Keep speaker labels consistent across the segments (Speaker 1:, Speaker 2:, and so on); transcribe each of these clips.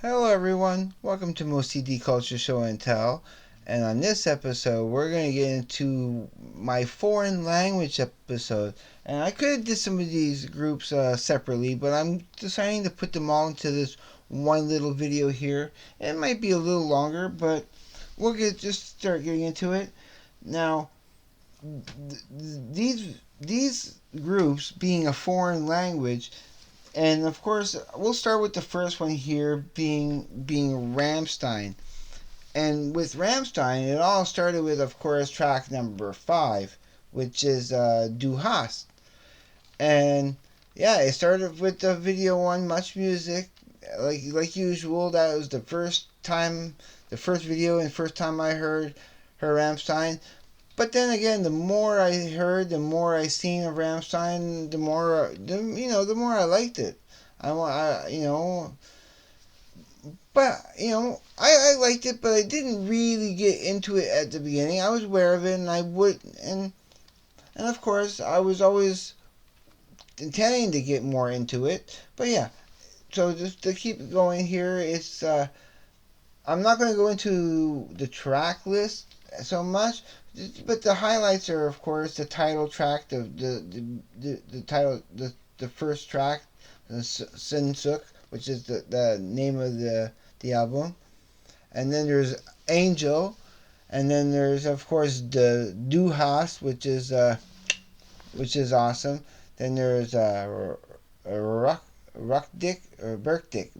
Speaker 1: Hello everyone, welcome to Moe'S Culture Show and Tell. And on this episode, we're going to get into my foreign language episode. And I could have did some of these groups separately, but I'm deciding to put them all into this one little video here. It might be a little longer, but just start getting into it. Now, these groups being a foreign language, and of course, we'll start with the first one here being Rammstein. And with Rammstein, it all started with, of course, track number 5, which is Du Hast. And yeah, it started with the video on Much Music, like usual. That was the first video and first time I heard Rammstein. But then again, the more I heard, the more I seen of Rammstein, the more I liked it. I liked it, but I didn't really get into it at the beginning. I was aware of it, and and of course, I was always intending to get more into it. But yeah, so just to keep going here, I'm not going to go into the track list so much, but the highlights are, of course, the title track, the title, the first track, Sin Suk, which is the name of the album, and then there's Angel, and then there's, of course, the Du Hast, which is awesome. Then there's Ruckdick or Burkdick.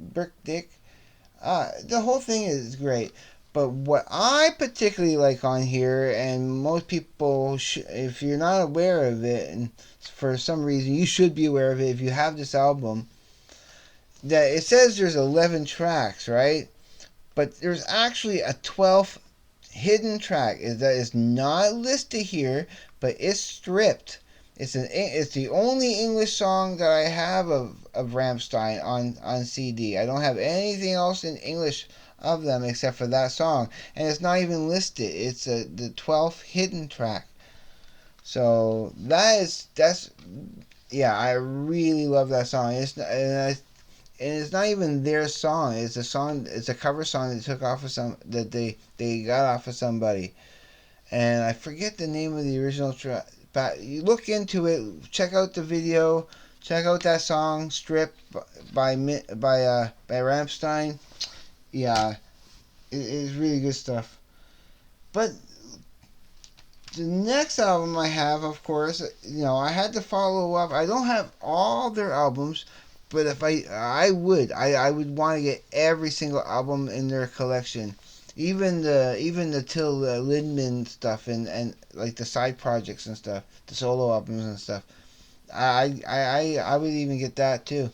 Speaker 1: The whole thing is great. But what I particularly like on here, and most people, if you're not aware of it, and for some reason you should be aware of it if you have this album, that it says there's 11 tracks, right? But there's actually a 12th hidden track that is not listed here, but it's stripped. It's the only English song that I have of Rammstein on CD. I don't have anything else in English of them except for that song, and it's not even listed. It's the 12th hidden track. So that's yeah, I really love that song. And it's not even their song. It's a song. It's a cover song they took off of they got off of somebody, and I forget the name of the original track. But you look into it, check out the video, check out that song "Stripped" by Rammstein. Yeah, it is really good stuff. But the next album I have, of course, I had to follow up. I don't have all their albums, but if I would want to get every single album in their collection, even the Till Lindemann stuff and like the side projects and stuff, the solo albums and stuff. I would even get that too.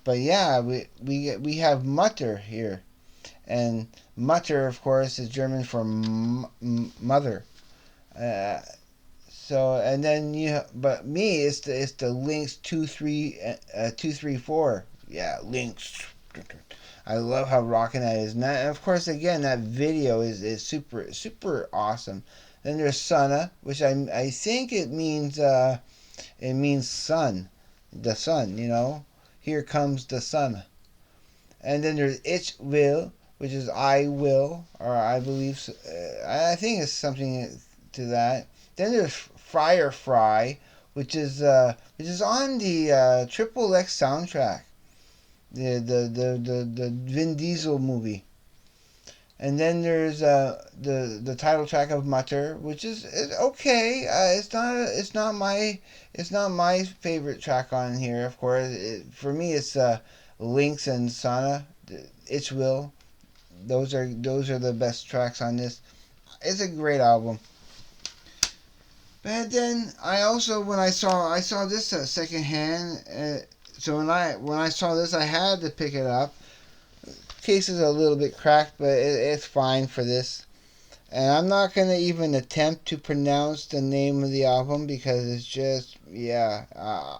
Speaker 1: But yeah, we have Mutter here, and Mutter, of course, is German for mother. Uh, so and then but me, it's the Lynx 234. Yeah, Lynx. I love how rocking that is. And of course, again, that video is super awesome. Then there's Sunna, which I think it means sun, the sun. Here comes the sun. And then there's Ich will, which is I will, or I believe. I think it's something to that. Then there's Friar Fry, which is on the Triple X soundtrack, the Vin Diesel movie. And then there's the title track of Mutter, which is okay. It's not my favorite track on here. Of course, for me it's Lynx and Sana, Ich Will. Those are the best tracks on this. It's a great album. But then when I saw this secondhand, so when I saw this, I had to pick it up. Case is a little bit cracked, but it's fine for this. And I'm not gonna even attempt to pronounce the name of the album because it's just Flur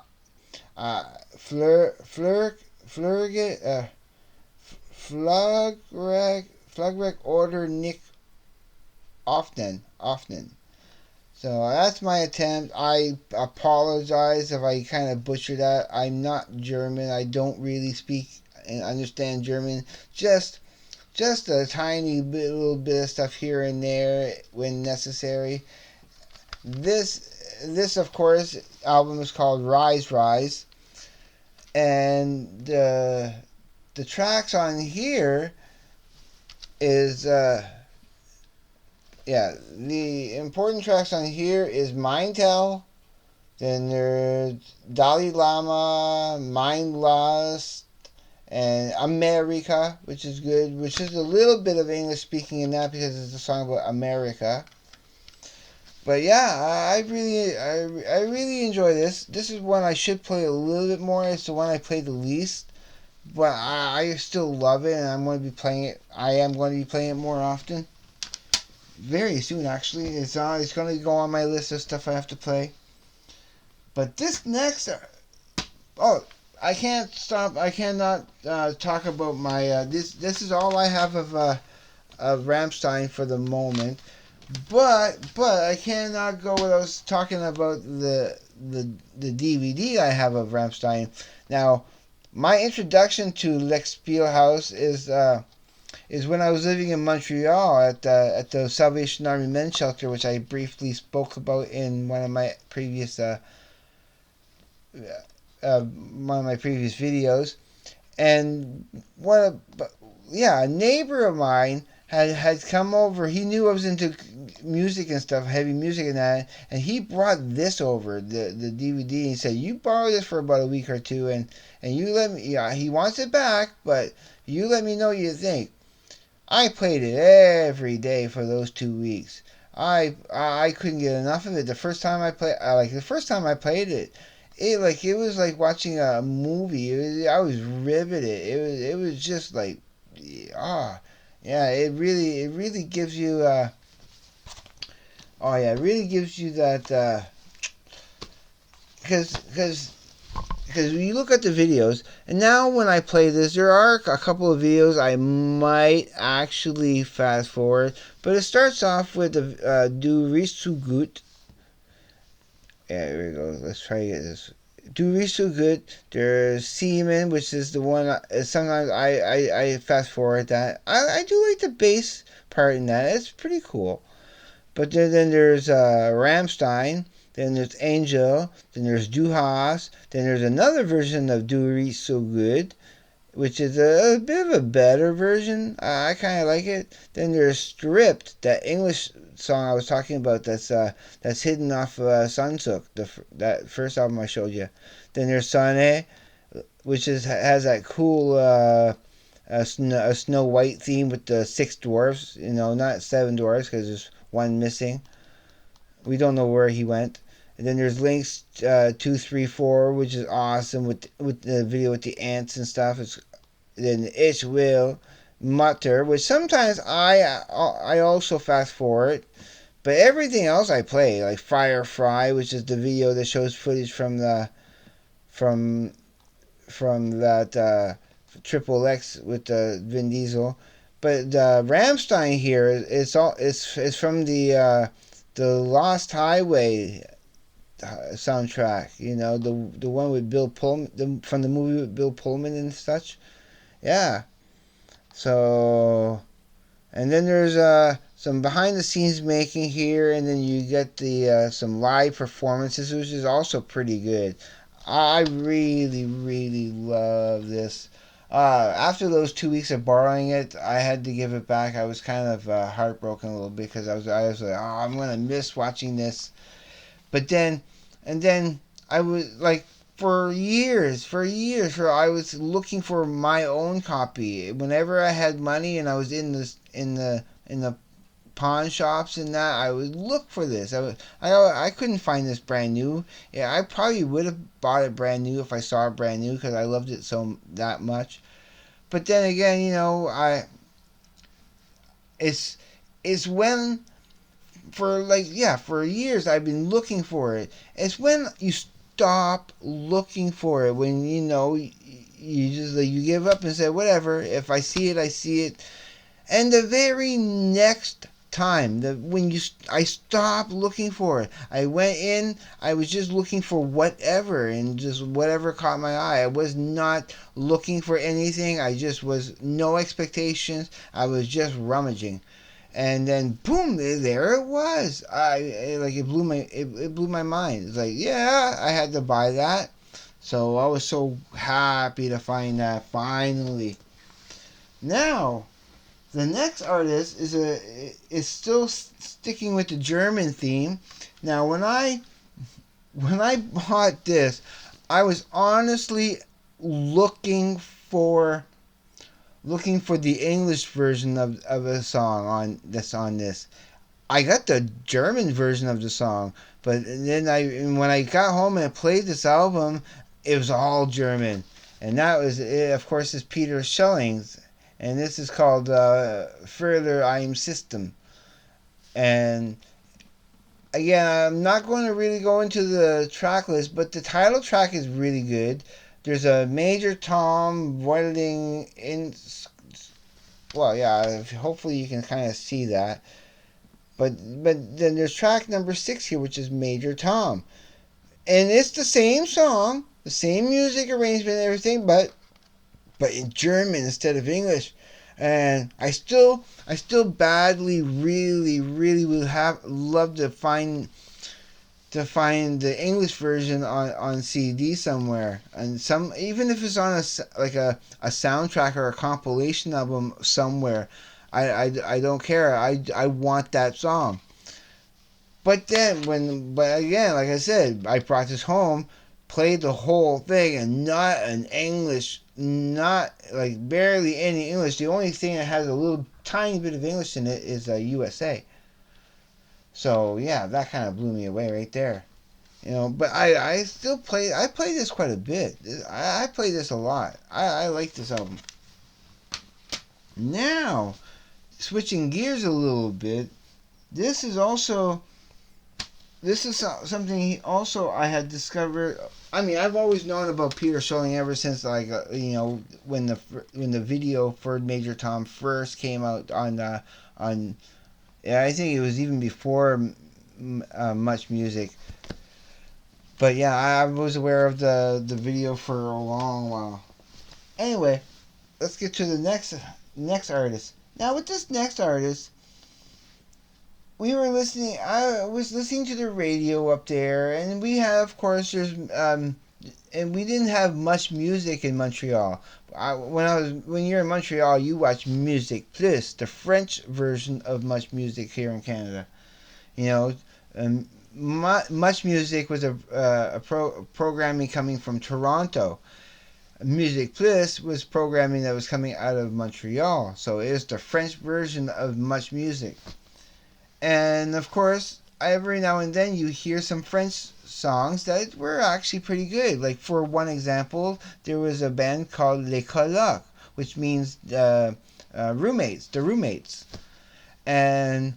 Speaker 1: Flugreg Order Nick often. So that's my attempt. I apologize if I kind of butchered that. I'm not German. I don't really speak and understand German. Just just a tiny bit, little bit of stuff here and there when necessary. This of course album is called Rise Rise, and the tracks on here is yeah, the important tracks on here is Mindtell. Then there's Dalai Lama, Mind Lost, and America, which is good, which is a little bit of English speaking in that because it's a song about America. But yeah, I really enjoy this. This is one I should play a little bit more. It's the one I play the least, but I still love it, and I'm going to be playing it. I am going to be playing it more often, very soon. Actually, it's going to go on my list of stuff I have to play. But this next, oh, I can't stop. I cannot talk about my this. This is all I have of Rammstein for the moment. But I cannot go without talking about the DVD I have of Rammstein. Now, my introduction to Lex Spielhaus is when I was living in Montreal at the Salvation Army Men's Shelter, which I briefly spoke about in one of my previous videos. And a neighbor of mine had come over. He knew I was into music and stuff, heavy music and that, and he brought this over, the DVD, and he said, "You borrow this for about a week or two, and you let me." Yeah, he wants it back, but you let me know what you think. I played it every day for those 2 weeks. I couldn't get enough of it. The first time I played it, it was like watching a movie. I was riveted. It was just like, ah, yeah. It really gives you oh yeah, it really gives you that because when you look at the videos, and now when I play this, there are a couple of videos I might actually fast forward, but it starts off with the Du riechst so gut. Yeah, here we go. Let's try to get this. Du riechst so gut. There's Seaman, which is the one. Sometimes I fast forward that. I do like the bass part in that. It's pretty cool. But then there's Rammstein. Then there's Angel. Then there's Du Hast. Then there's another version of Du riechst so gut, which is a bit of a better version. I kind of like it. Then there's Stripped, that English song I was talking about that's hidden off Sunsuk, that first album I showed you. Then there's Sonne, which has that cool a Snow White theme with the 6 dwarfs. Not 7 dwarfs because there's one missing. We don't know where he went. And then there's Links 234, which is awesome with the video with the ants and stuff. Then Ich Will, Mutter, which sometimes I also fast forward, but everything else I play, like Fire Fry, which is the video that shows footage from that Triple X with Vin Diesel. But Rammstein here is from the Lost Highway soundtrack. The one with Bill Pullman, from the movie with Bill Pullman and such. Yeah. So, and then there's some behind the scenes making here, and then you get the some live performances, which is also pretty good. I really, really love this. After those 2 weeks of borrowing it, I had to give it back. I was kind of heartbroken a little bit because I was like, oh, I'm gonna miss watching this. But then I was like, for years, I was looking for my own copy. Whenever I had money and I was in the pawn shops and that, I would look for this. I couldn't find this brand new. Yeah, I probably would have bought it brand new if I saw it brand new because I loved it so that much. But then again, it's when for years I've been looking for it. It's when you stop looking for it, when you just you give up and say, whatever, if I see it, I see it. And the very next time. I stopped looking for it. I went in. I was just looking for whatever, and just whatever caught my eye. I was not looking for anything. I just was no expectations. I was just rummaging, and then boom, there it was. It blew my mind. It's like, yeah, I had to buy that. So I was so happy to find that finally. Now, the next artist is still sticking with the German theme. Now, when I bought this, I was honestly looking for the English version of a song on this. I got the German version of the song, but then when I got home and I played this album, it was all German, and that was it, of course, is Peter Schelling's, and this is called Further I'm System. And again, I'm not going to really go into the track list, but the title track is really good. There's a Major Tom violating in. Well, yeah. Hopefully, you can kind of see that. But then there's track number 6 here, which is Major Tom, and it's the same song, the same music arrangement, and everything, but in German instead of English. And I still badly, really, really would have loved to find the English version on CD somewhere, and some, even if it's on a soundtrack or a compilation album somewhere. I don't care. I want that song. But again, like I said, I brought this home, played the whole thing, and not an English, not like barely any English. The only thing that has a little tiny bit of English in it is USA. So yeah, that kind of blew me away right there. But I still play this quite a bit. I play this a lot. I like this album. Now, switching gears a little bit, this is also something also I had discovered. I mean, I've always known about Peter Schelling ever since, when the video for Major Tom first came out on. Yeah, I think it was even before Much Music. But yeah, I was aware of the video for a long while. Anyway, let's get to the next artist. Now, with this next artist, I was listening to the radio up there, and we have, of course, and we didn't have much music in Montreal. When you're in Montreal, you watch Music Plus, the French version of Much Music here in Canada. You know, Much Music was programming coming from Toronto. Music Plus was programming that was coming out of Montreal, so it is the French version of Much Music. And of course, every now and then you hear some French songs that were actually pretty good. Like, for one example, there was a band called Les Colocs, which means roommates, the roommates. And,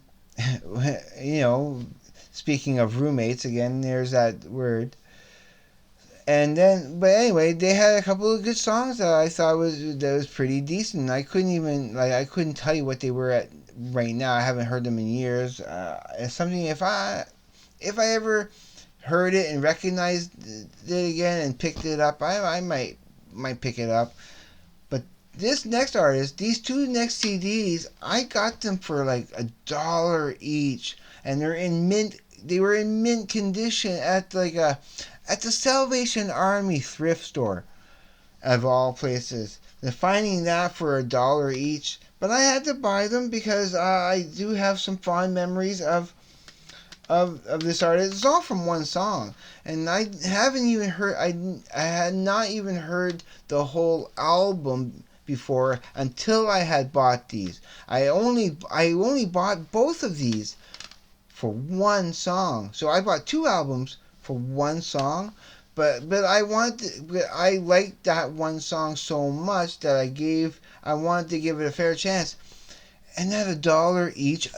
Speaker 1: speaking of roommates, again, there's that word. But anyway, they had a couple of good songs that I thought was pretty decent. I couldn't tell you what they were at right now. I haven't heard them in years. It's something, if I ever heard it and recognized it again and picked it up, I might pick it up. But this next artist, these two next CDs, I got them for like $1 each, and they were in mint condition at the Salvation Army thrift store, of all places. They're finding that for $1 each, but I had to buy them because I do have some fond memories of this artist. It's all from one song, and I haven't even heard. I had not even heard the whole album before until I had bought these. I only bought both of these for one song. So I bought two albums for one song, but I liked that one song so much that I wanted to give it a fair chance. And at $1 each,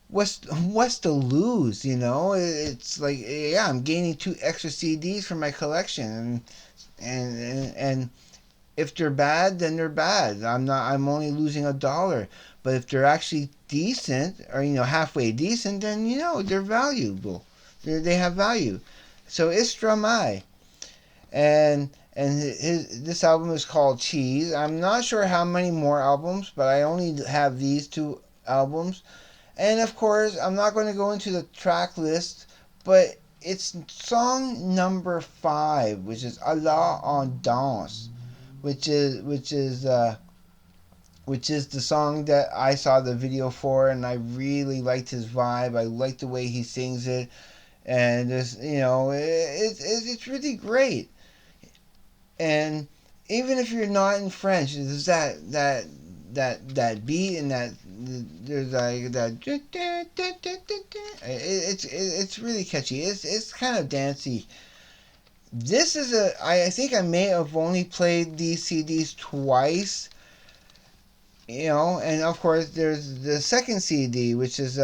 Speaker 1: what's to lose? It's like, yeah, I'm gaining 2 extra CDs for my collection, and If they're bad, then they're bad. I'm only losing $1. But if they're actually decent, or halfway decent, then they're valuable. They have value. So Istra Mai. And this album is called Cheese. I'm not sure how many more albums, but I only have these two albums. And of course, I'm not going to go into the track list, but it's song number 5, which is Allah en Danse, which is the song that I saw the video for, and I really liked his vibe. I liked the way he sings it, and it's really great. And even if you're not in French, there's that beat and there's like that. It's really catchy. It's kind of dancey. This is I think I may have only played these CDs twice. And of course there's the second CD, which is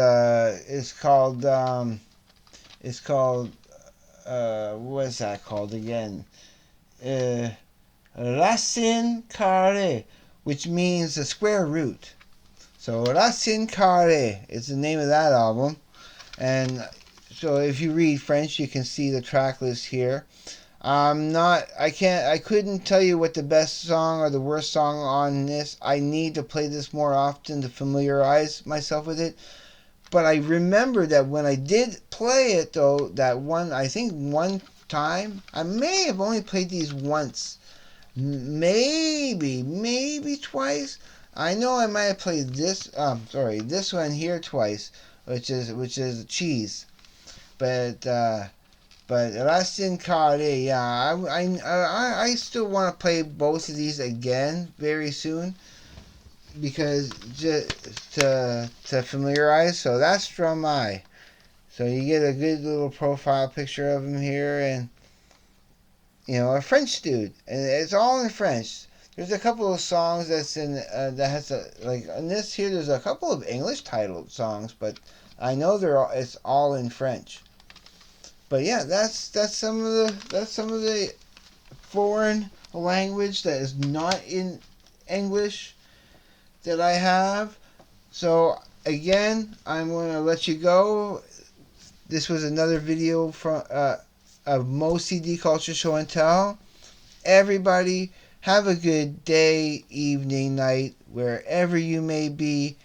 Speaker 1: called what is that called again? Uh, Racine Carré, which means the square root. So Racine Carré is the name of that album. And so if you read French, you can see the track list here. I couldn't tell you what the best song or the worst song on this. I need to play this more often to familiarize myself with it. But I remember that when I did play it, though, I think one time, I may have only played these once. Maybe twice. I know I might have played this one here twice, which is Cheese. But Racine Carré, yeah, I still want to play both of these again very soon, because just to familiarize. So that's Stromae. So you get a good little profile picture of him here, and a French dude, and it's all in French. There's a couple of songs that's in that has like on this here. There's a couple of English titled songs, but I know it's all in French. But yeah, that's some of the foreign language that is not in English that I have. So again, I'm going to let you go. This was another video from of Moe'S CD Culture Show and Tell. Everybody, have a good day, evening, night, wherever you may be.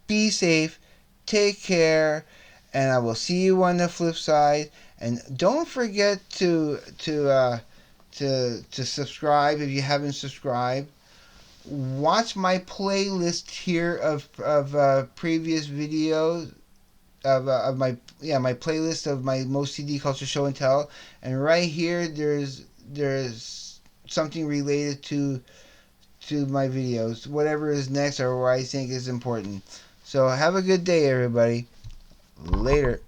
Speaker 1: Be safe, take care, and I will see you on the flip side. And don't forget to subscribe if you haven't subscribed. Watch my playlist here of previous videos of my playlist of my Moe'S CD Culture Show and Tell, and right here there's something related to my videos, whatever is next or what I think is important. So have a good day, everybody. Later.